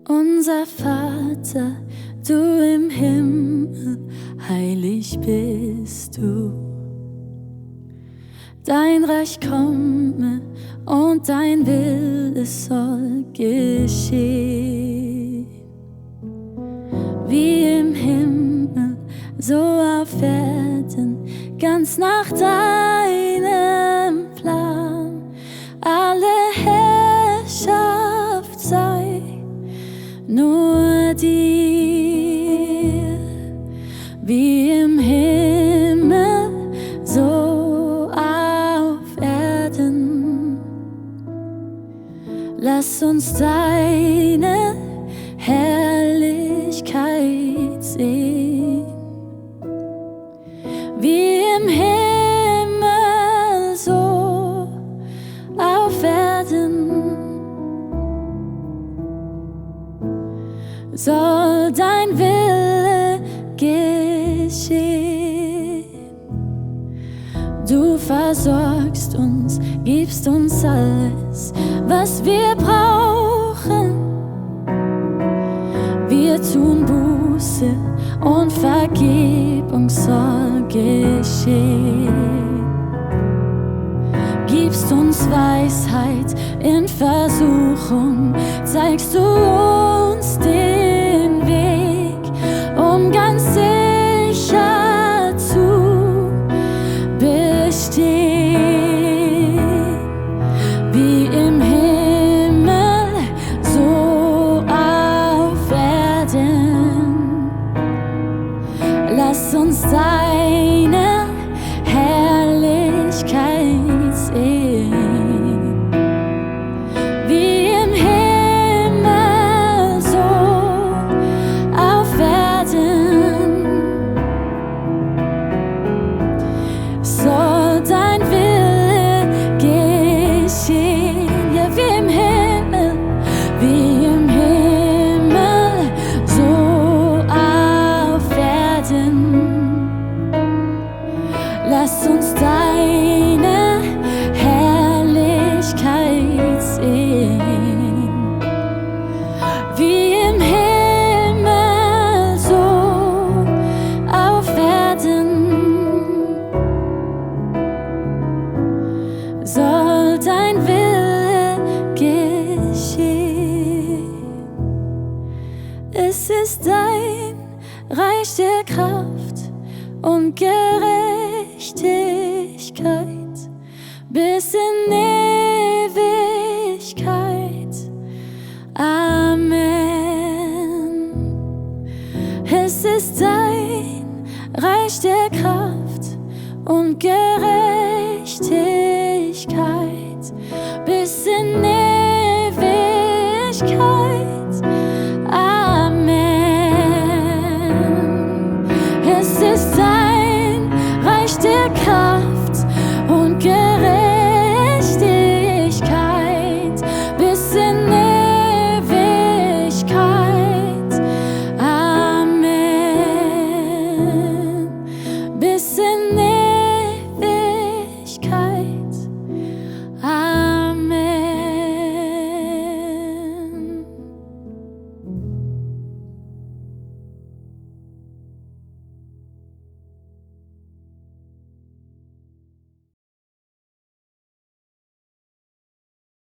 Unser Vater, du im Himmel, heilig bist du. Dein Reich komme und dein Wille soll geschehen. Wie im Himmel, so auf Erden, ganz nach deinem Plan. Alle Herrschaft sei nur dir, wie im Himmel, so auf Erden. Lass uns deine Herrlichkeit sehen, wie im Himmel, so auf Erden. Soll dein Wille geschehen. Du versorgst uns, gibst uns alles, was wir brauchen. Wir tun Buße und Vergebung soll geschehen. Gibst uns Weisheit in Versuchung, zeigst du uns den Weg, um ganz sicher zu bestehen. Wie im Himmel, so auf Erden. Lass uns deine Herrlichkeit sehen. Wie im Himmel, so auf Erden. Soll dein Wille geschehen. Ja, wie im Himmel, so auf Erden. Lass uns deine Herrlichkeit sehen. Wie im Himmel, so auf Erden. Soll dein Wille geschehen. Es ist dein Reich der Kraft und Gerechtigkeit bis in Ewigkeit. Amen. Es ist dein Reich der Kraft und Gerechtigkeit.